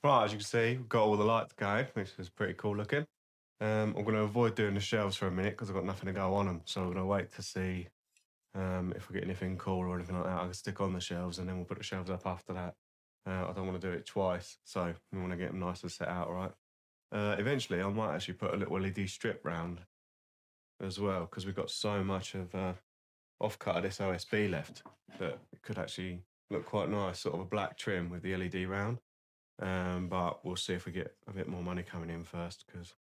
Right, as you can see, we've got all the lights going, which is pretty cool looking. I'm going to avoid doing the shelves for a minute because I've got nothing to go on them. So I'm going to wait to see if we get anything cool or anything like that. I can stick on the shelves and then we'll put the shelves up after that. I don't want to do it twice, so we want to get them nice and set out, right? Eventually, I might actually put a little LED strip round as well because we've got so much of off-cut of this OSB left that it could actually look quite nice, sort of a black trim with the LED round. But we'll see if we get a bit more money coming in first, because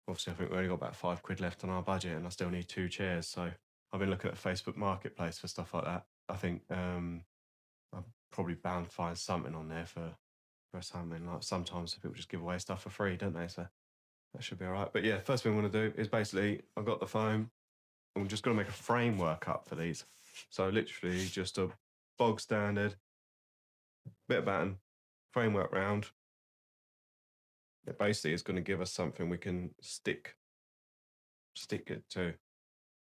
obviously I think we only got about £5 left on our budget, and I still need 2 chairs. So I've been looking at Facebook Marketplace for stuff like that. I think I'm probably bound to find something on there for something. Like sometimes people just give away stuff for free, don't they? So that should be all right. But yeah, first thing I'm going to do is basically I've got the foam. I'm just going to make a framework up for these. So literally just a bog standard bit of batten, framework round. It basically is going to give us something we can stick it to,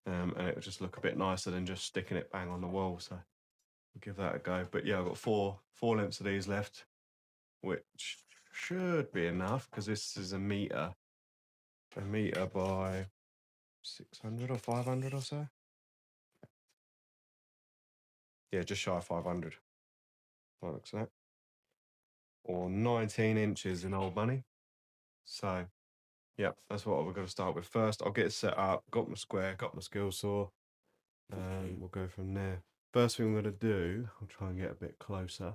and it will just look a bit nicer than just sticking it bang on the wall. So we'll give that a go. But yeah, I've got four lengths of these left, which should be enough because this is a meter by 600 or 500 or so. Yeah, just shy of 500. That looks like that. Or 19 inches in old money. So yeah, that's what we're going to start with first. I'll get it set up. Got my square, got my skill saw. We'll go from there. First thing I'm going to do, I'll try and get a bit closer.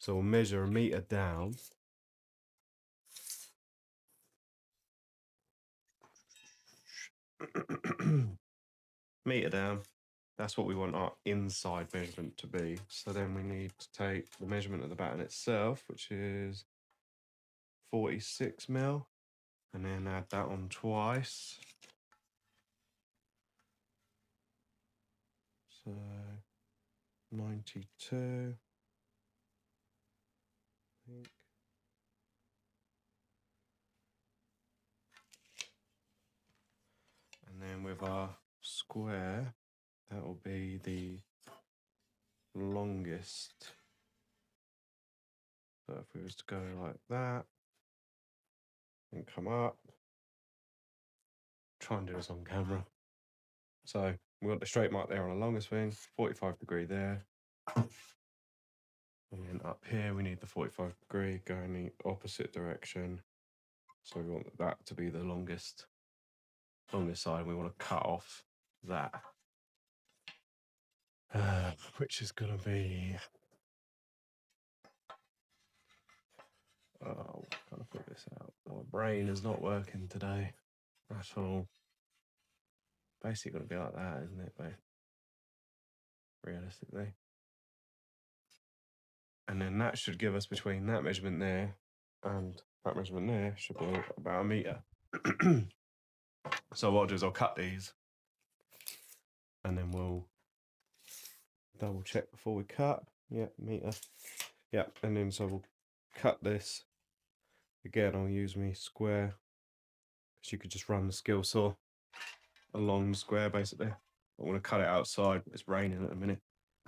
So we'll measure a meter down. Meter down. That's what we want our inside measurement to be. So then we need to take the measurement of the batten itself, which is 46 mil, and then add that on twice. So 92, I think. And then with our square, that will be the longest. So if we was to go like that and come up, try and do this on camera. So we got the straight mark there on the longest thing, 45° there. And then up here, we need the 45° going the opposite direction. So we want that to be the longest side. We want to cut off that, which is going to be, oh, how to put this out? My brain is not working today at all. Basically going to be like that, isn't it, babe? Realistically. And then that should give us, between that measurement there and that measurement there, should be about a meter. So what I'll do is I'll cut these and then we'll double check before we cut. Yeah, meter. Yeah, and then so we'll cut this. Again, I'll use my square, because you could just run the skill saw along the square basically. I want to cut it outside. It's raining at the minute.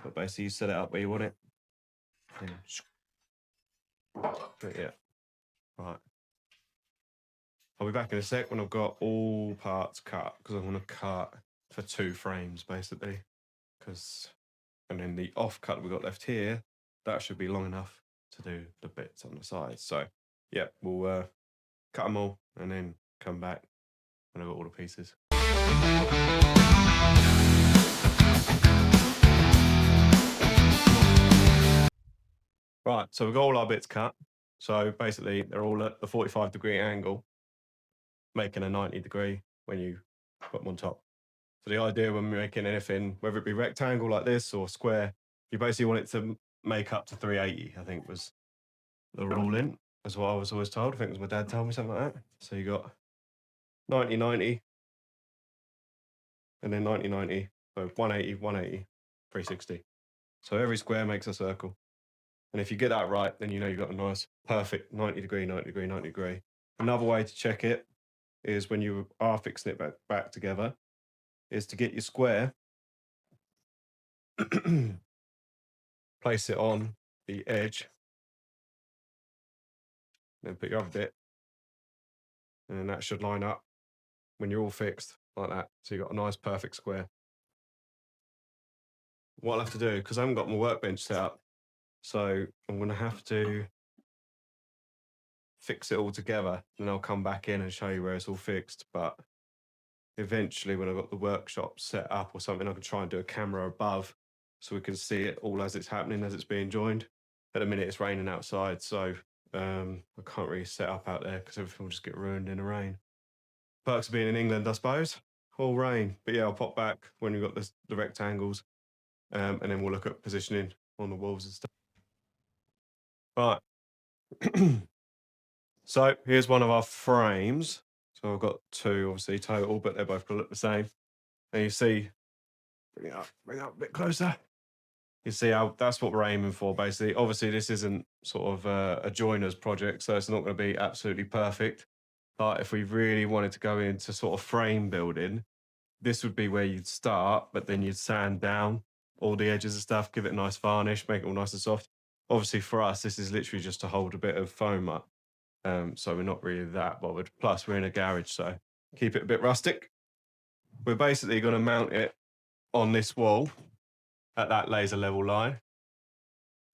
But basically you set it up where you want it. But yeah. Right. I'll be back in a sec when I've got all parts cut, because I want to cut for 2 frames basically. And then the off cut we've got left here, that should be long enough to do the bits on the sides. So yeah, we'll cut them all and then come back when I've got all the pieces. Right, so we've got all our bits cut. So basically they're all at the 45° angle, making a 90° when you put them on top. So the idea when we're making anything, whether it be rectangle like this or square, you basically want it to make up to 380, I think was the ruling, is what I was always told. I think it was my dad told me something like that. So you got 90, 90, and then 90, 90, so 180, 180, 360. So every square makes a circle. And if you get that right, then you know you've got a nice, perfect 90°, 90°, 90°. Another way to check it is when you are fixing it back together, is to get your square, place it on the edge then put your other bit, and then that should line up when you're all fixed like that. So you've got a nice perfect square. What I'll have to do, because I haven't got my workbench set up, so I'm going to have to fix it all together, and I'll come back in and show you where it's all fixed. But eventually, when I've got the workshop set up or something, I can try and do a camera above so we can see it all as it's happening, as it's being joined. At the minute, it's raining outside, so I can't really set up out there because everything will just get ruined in the rain. Perks of being in England, I suppose. All rain. But yeah, I'll pop back when we've got the rectangles, and then we'll look at positioning on the walls and stuff. Right. So here's one of our frames. So I've got two, obviously, total, but they're both going to look the same. And you see, bring it up a bit closer. You see how that's what we're aiming for, basically. Obviously, this isn't sort of a joiner's project, so it's not going to be absolutely perfect. But if we really wanted to go into sort of frame building, this would be where you'd start, but then you'd sand down all the edges and stuff, give it a nice varnish, make it all nice and soft. Obviously, for us, this is literally just to hold a bit of foam up. So we're not really that bothered. Plus, we're in a garage, so keep it a bit rustic. We're basically going to mount it on this wall at that laser level line,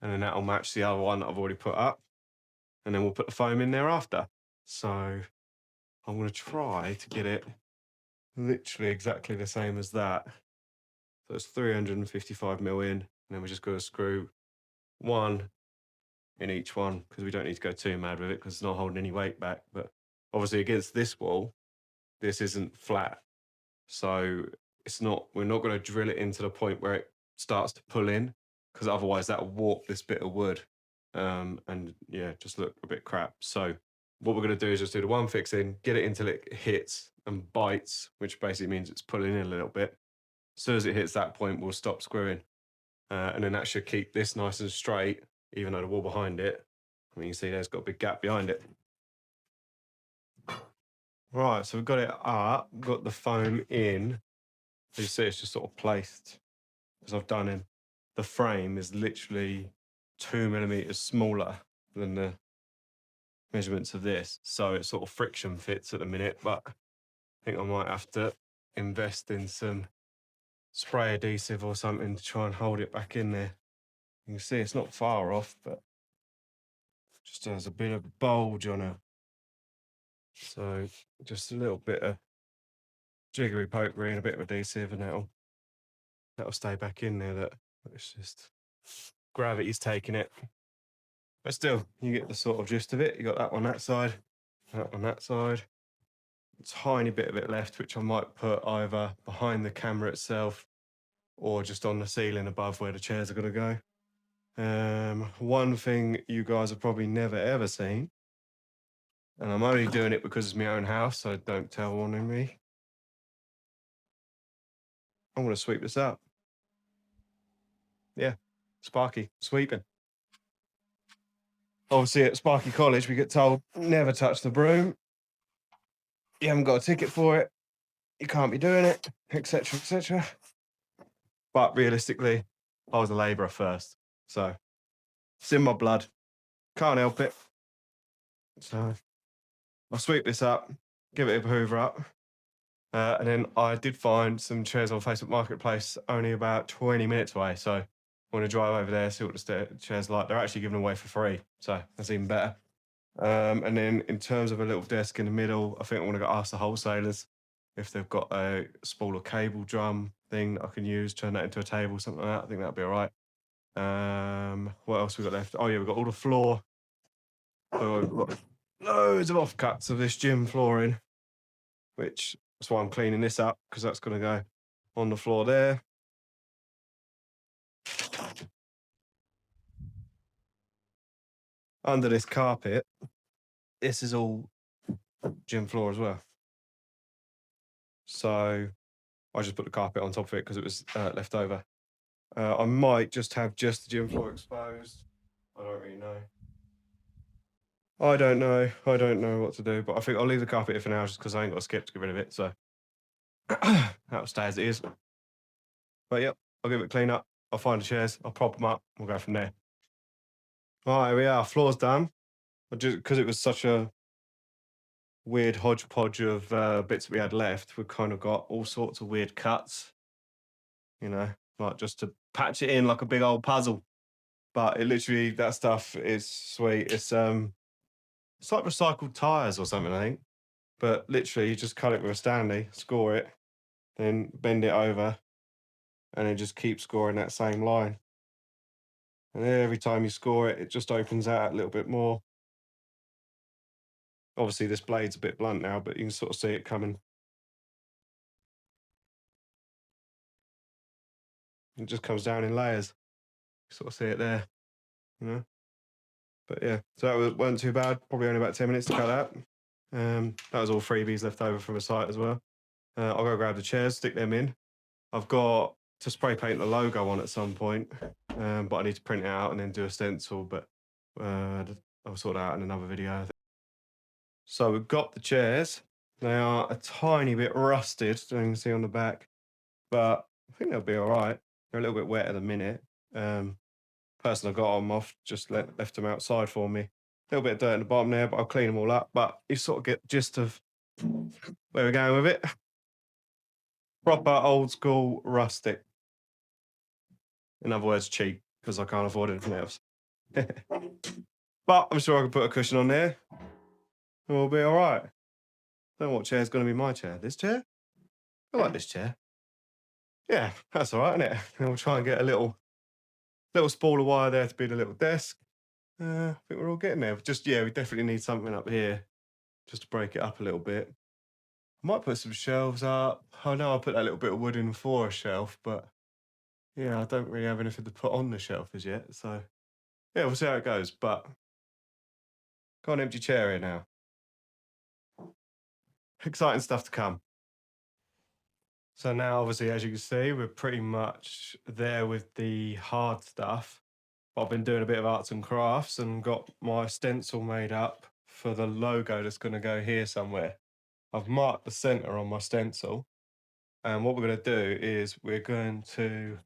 and then that'll match the other one that I've already put up, and then we'll put the foam in there after. So I'm going to try to get it literally exactly the same as that. So it's 355 mil in, and then we're just going to screw one in each one because we don't need to go too mad with it because it's not holding any weight back. But obviously against this wall, this isn't flat. So we're not going to drill it into the point where it starts to pull in, because otherwise that'll warp this bit of wood, and yeah, just look a bit crap. So what we're going to do is just do the one fix in, get it until it hits and bites, which basically means it's pulling in a little bit. As soon as it hits that point, we'll stop screwing. And then that should keep this nice and straight, even though the wall behind it, I mean, you can see there's got a big gap behind it. Right, so we've got it up, got the foam in. As you see, it's just sort of placed as I've done in. The frame is literally 2 millimeters smaller than the measurements of this. So it sort of friction fits at the minute, but I think I might have to invest in some spray adhesive or something to try and hold it back in there. You can see it's not far off, but just has a bit of bulge on it. So just a little bit of jiggery pokery and a bit of adhesive, and that'll stay back in there. That it's just gravity's taking it. But still, you get the sort of gist of it. You got that on that side, that on that side. A tiny bit of it left, which I might put either behind the camera itself or just on the ceiling above where the chairs are going to go. One thing you guys have probably never ever seen, and I'm only doing it because it's my own house, so don't tell one of me. I'm going to sweep this up. Yeah, Sparky, sweeping. Obviously, at Sparky College, we get told never touch the broom. You haven't got a ticket for it. You can't be doing it, etc., etc. But realistically, I was a labourer first, so it's in my blood. Can't help it. So I'll sweep this up, give it a hoover up. And then I did find some chairs on Facebook Marketplace only about 20 minutes away. So I want to drive over there, see what the chairs are like. They're actually giving away for free, so that's even better. And then in terms of a little desk in the middle, I think I want to go ask the wholesalers if they've got a spool or cable drum thing that I can use, turn that into a table, something like that. I think that'd be all right. What else we got left? Oh yeah, we've got all the floor. So we've got loads of offcuts of this gym flooring, which that's why I'm cleaning this up, because that's going to go on the floor there. Under this carpet, this is all gym floor as well. So I just put the carpet on top of it because it was left over. I might just have just the gym floor exposed. I don't really know. I don't know. I don't know what to do, but I think I'll leave the carpet here for now just because I ain't got a skip to get rid of it. So that'll stay as it is. But yep, I'll give it a clean up. I'll find the chairs. I'll prop them up. We'll go from there. All right, here we are. Floor's done. just because it was such a weird hodgepodge of bits that we had left, we've kind of got all sorts of weird cuts, you know, like just to patch it in like a big old puzzle. But it literally, that stuff is sweet. It's like recycled tires or something, I think. But literally, you just cut it with a Stanley, score it, then bend it over, and then just keep scoring that same line. And every time you score it, it just opens out a little bit more. Obviously, this blade's a bit blunt now, but you can sort of see it coming. It just comes down in layers. You sort of see it there, you know. But yeah, so wasn't too bad. Probably only about 10 minutes to cut that. That was all freebies left over from the site as well. I'll go grab the chairs, stick them in. I've got to spray paint the logo on at some point, but I need to print it out and then do a stencil. But I'll sort that out in another video, I think. So we've got the chairs. They are a tiny bit rusted, as you can see on the back, but I think they'll be all right. They're a little bit wet at the minute. Person I got them off just left them outside for me. A little bit of dirt in the bottom there, but I'll clean them all up. But you sort of get the gist of where we're going with it. Proper old school rustic. In other words, cheap, because I can't afford anything else. But I'm sure I can put a cushion on there and we'll be all right. Don't know what chair's going to be my chair. This chair? I like this chair. Yeah, that's all right, isn't it? And we'll try and get a little spool of wire there to be the little desk. I think we're all getting there. Just, yeah, we definitely need something up here just to break it up a little bit. I might put some shelves up. I know I'll put that little bit of wood in for a shelf, but yeah, I don't really have anything to put on the shelf as yet. So yeah, we'll see how it goes. But got an empty chair here now. Exciting stuff to come. So now, obviously, as you can see, we're pretty much there with the hard stuff. I've been doing a bit of arts and crafts and got my stencil made up for the logo that's going to go here somewhere. I've marked the center on my stencil. And what we're going to do is we're going to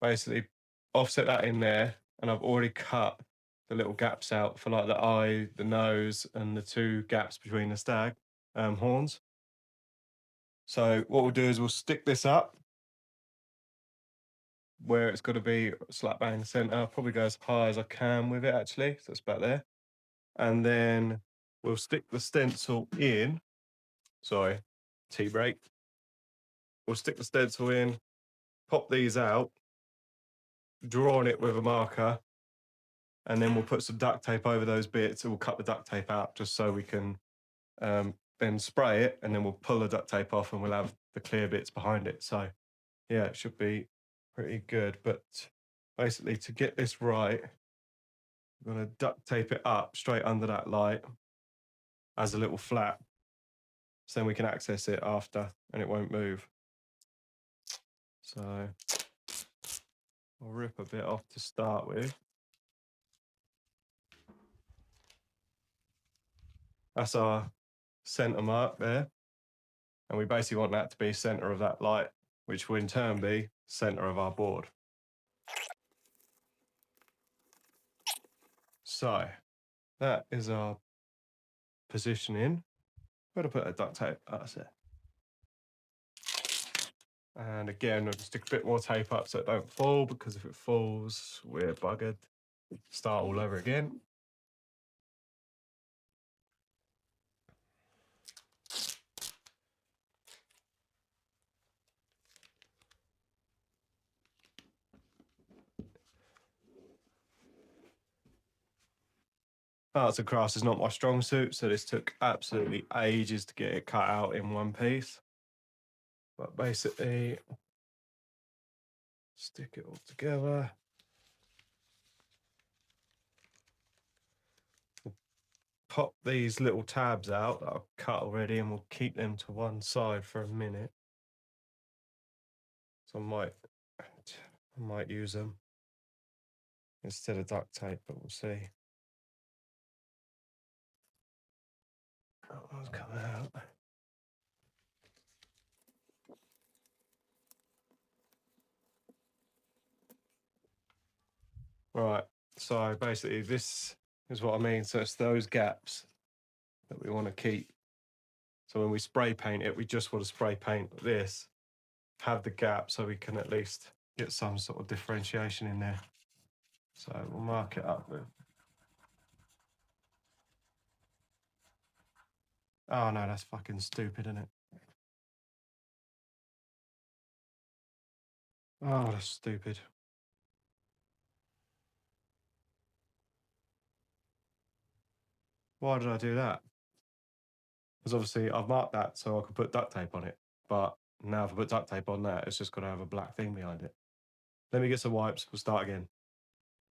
basically offset that in there. And I've already cut the little gaps out for like the eye, the nose, and the two gaps between the stag horns. So what we'll do is we'll stick this up where it's got to be slap bang center. Probably go as high as I can with it actually. So it's about there. And then we'll stick the stencil in. Sorry, tea break. We'll stick the stencil in, pop these out, draw on it with a marker, and then we'll put some duct tape over those bits and we'll cut the duct tape out just so we can then spray it, and then we'll pull the duct tape off and we'll have the clear bits behind it. So yeah, it should be pretty good. But basically to get this right, I'm going to duct tape it up straight under that light as a little flap. So then we can access it after and it won't move. So I'll rip a bit off to start with. That's our center mark there. And we basically want that to be center of that light, which will in turn be center of our board. So that is our positioning. Where to put a duct tape? That's it. And again, we'll stick a bit more tape up so it don't fall, because if it falls, we're buggered. Start all over again. Arts and crafts is not my strong suit, so this took absolutely ages to get it cut out in one piece. But basically, stick it all together. Pop these little tabs out that I've cut already, and we'll keep them to one side for a minute. So I might use them instead of duct tape, but we'll see. That one's coming out. Right, so basically this is what I mean. So it's those gaps that we want to keep. So when we spray paint it, we just want to spray paint this, have the gap so we can at least get some sort of differentiation in there. So we'll mark it up with. Oh no, that's fucking stupid, isn't it? Oh, that's stupid. Why did I do that? Because obviously I've marked that so I can put duct tape on it. But now if I put duct tape on that, it's just got to have a black thing behind it. Let me get some wipes. We'll start again.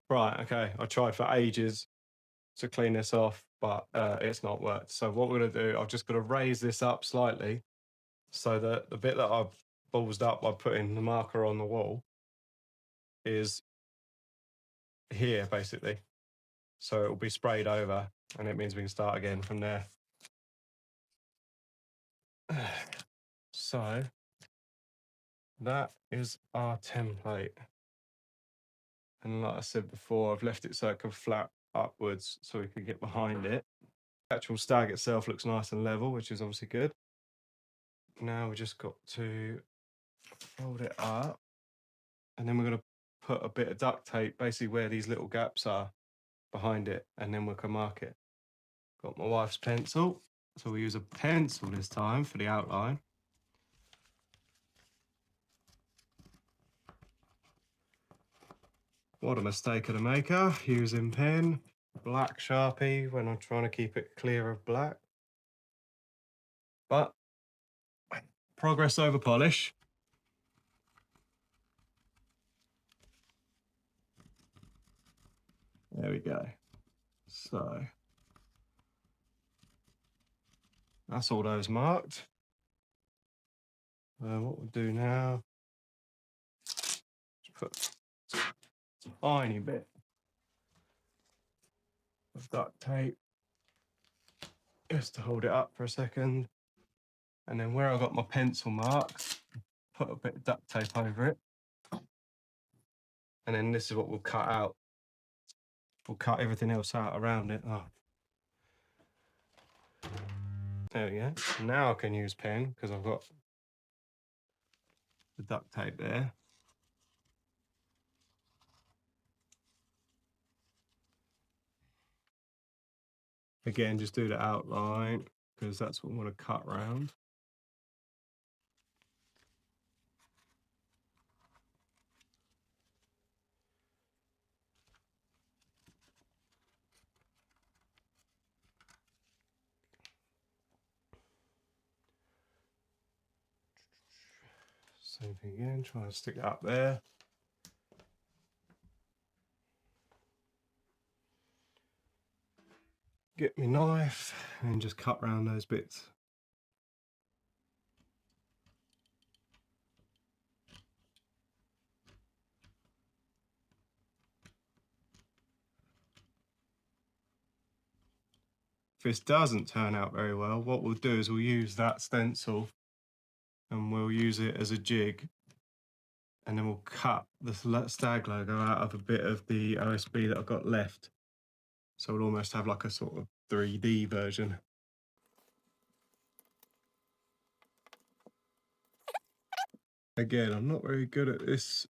Right, okay. I tried for ages to clean this off, but it's not worked. So what we're going to do, I've just got to raise this up slightly so that the bit that I've ballsed up by putting the marker on the wall is here, basically. So it will be sprayed over, and it means we can start again from there. So that is our template. And like I said before, I've left it so it can flap upwards so we can get behind it. The actual stag itself looks nice and level, which is obviously good. Now we just got to fold it up, and then we're going to put a bit of duct tape basically where these little gaps are behind it, and then we can mark it. Got my wife's pencil, so we use a pencil this time for the outline. What a mistake of the maker, using pen, black Sharpie when I'm trying to keep it clear of black. But progress over polish. There we go. So that's all those marked. What we'll do now, just put a tiny bit of duct tape just to hold it up for a second. And then where I got my pencil marks, put a bit of duct tape over it. And then this is what we'll cut out. We'll cut everything else out around it. Oh. There we go. Now I can use pen because I've got the duct tape there. Again, just do the outline because that's what we want to cut round. Same thing again, try to stick it up there. Get my knife and just cut round those bits. If this doesn't turn out very well, what we'll do is we'll use that stencil and we'll use it as a jig, and then we'll cut the stag logo out of a bit of the OSB that I've got left. So we'll almost have like a sort of 3D version. Again, I'm not very good at this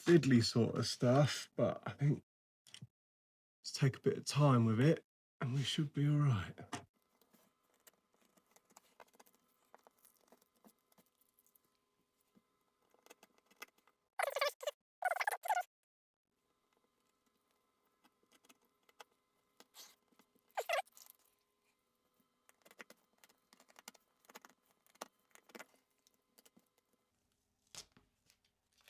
fiddly sort of stuff, but I think let's take a bit of time with it and we should be all right.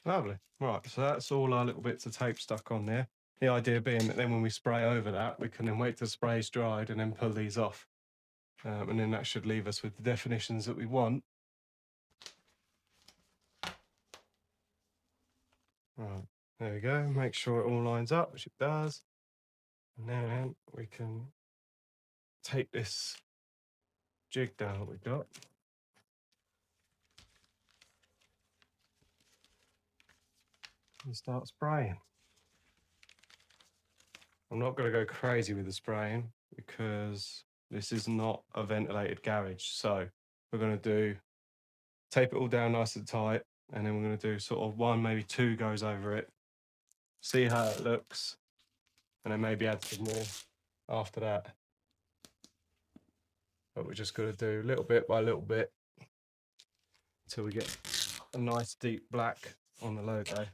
Lovely. Right, so that's all our little bits of tape stuck on there. The idea being that then when we spray over that, we can then wait till the spray's dried and then pull these off. And then that should leave us with the definitions that we want. Right, there we go. Make sure it all lines up, which it does. And then we can take this jig down that we've got. And start spraying. I'm not going to go crazy with the spraying because this is not a ventilated garage. So we're going to do tape it all down nice and tight, and then we're going to do sort of one, maybe two goes over it, see how it looks, and then maybe add some more after that. But we're just going to do little bit by little bit until we get a nice deep black on the logo.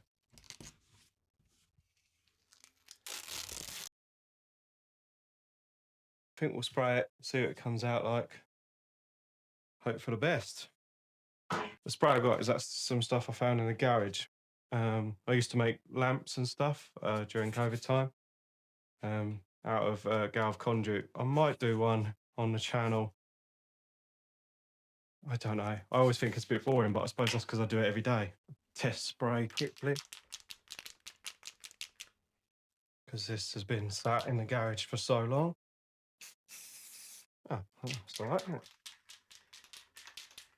I think we'll spray it, see what it comes out like. Hope for the best. The spray I got is that's some stuff I found in the garage. I used to make lamps and stuff during COVID time out of Galv conduit. I might do one on the channel. I don't know. I always think it's a bit boring, but I suppose that's because I do it every day. Test spray quickly. Because this has been sat in the garage for so long. Oh, that's all right, isn't it?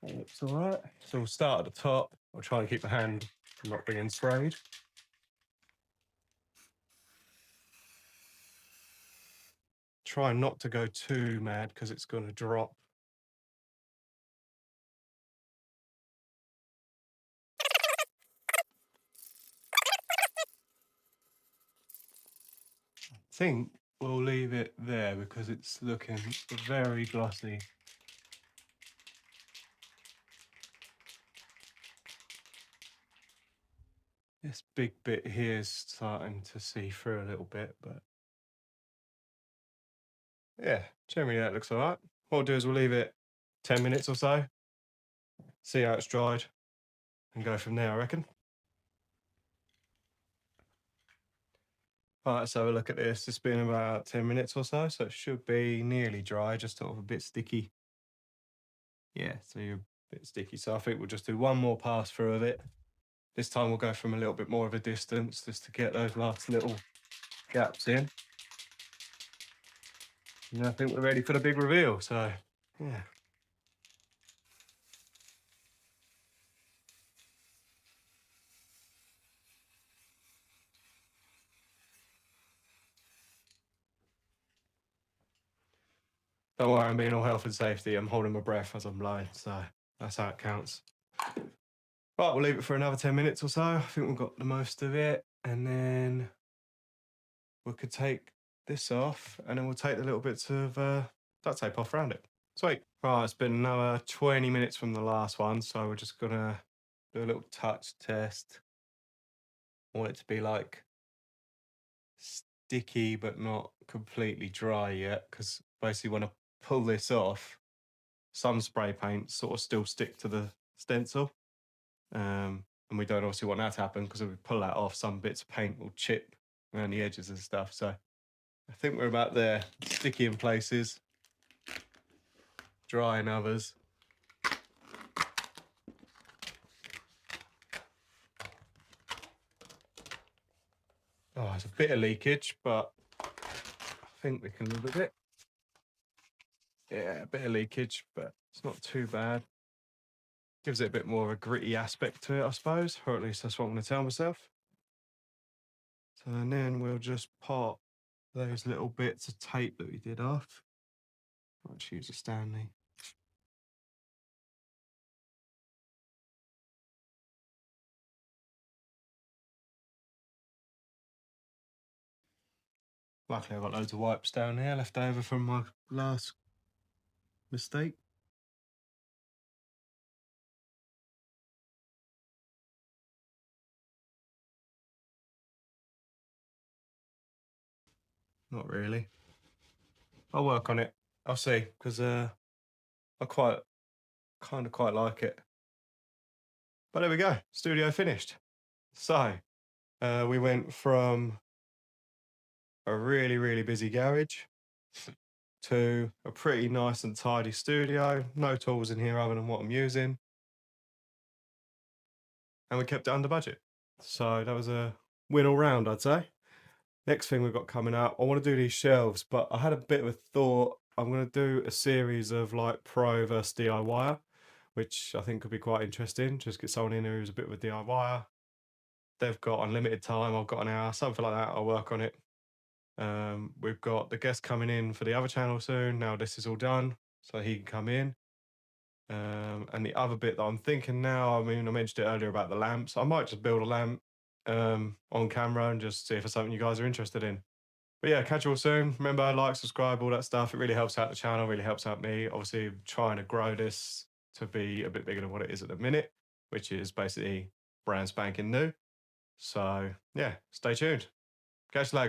That looks all right. So we'll start at the top. I'll try and keep the hand from not being sprayed. Try not to go too mad because it's going to drop. I think we'll leave it there because it's looking very glossy. This big bit here is starting to see through a little bit, but yeah, generally that looks all right. What we'll do is we'll leave it 10 minutes or so, see how it's dried, and go from there, I reckon. All right, let's have a look at this. It's been about 10 minutes or so, so it should be nearly dry, just sort of a bit sticky. Yeah, so you're a bit sticky. So I think we'll just do one more pass through of it. This time we'll go from a little bit more of a distance just to get those last little gaps in. And I think we're ready for the big reveal, so yeah. Don't worry, I'm being all health and safety. I'm holding my breath as I'm blowing, so that's how it counts. Right, we'll leave it for another 10 minutes or so. I think we've got the most of it. And then we could take this off and then we'll take the little bits of duct tape off around it. Sweet. Right, it's been another 20 minutes from the last one, so we're just gonna do a little touch test. I want it to be like sticky but not completely dry yet, because basically when I pull this off, some spray paints sort of still stick to the stencil. And we don't obviously want that to happen because if we pull that off, some bits of paint will chip around the edges and stuff. So I think we're about there. Sticky in places, dry in others. Oh, there's a bit of leakage, but I think we can live with it. Yeah, a bit of leakage, but it's not too bad. Gives it a bit more of a gritty aspect to it, I suppose, or at least that's what I'm going to tell myself. So and then we'll just pop those little bits of tape that we did off. I'll just use a Stanley. Luckily, I've got loads of wipes down here left over from my last mistake. Not really. I'll work on it. I'll see, because I kind of quite like it. But there we go, studio finished. So we went from a really, really busy garage to a pretty nice and tidy studio. No tools in here other than what I'm using. And we kept it under budget. So that was a win all round, I'd say. Next thing we've got coming up, I want to do these shelves, but I had a bit of a thought. I'm going to do a series of like pro versus DIY, which I think could be quite interesting. Just get someone in who's a bit of a DIYer. They've got unlimited time, I've got an hour, something like that. I'll work on it. We've got the guest coming in for the other channel soon. Now this is all done, so he can come in. And the other bit that I'm thinking now, I mean, I mentioned it earlier about the lamps. I might just build a lamp on camera and just see if it's something you guys are interested in. But yeah, catch you all soon. Remember, like, subscribe, all that stuff. It really helps out the channel, really helps out me. Obviously, trying to grow this to be a bit bigger than what it is at the minute, which is basically brand spanking new. So yeah, stay tuned. Catch you later.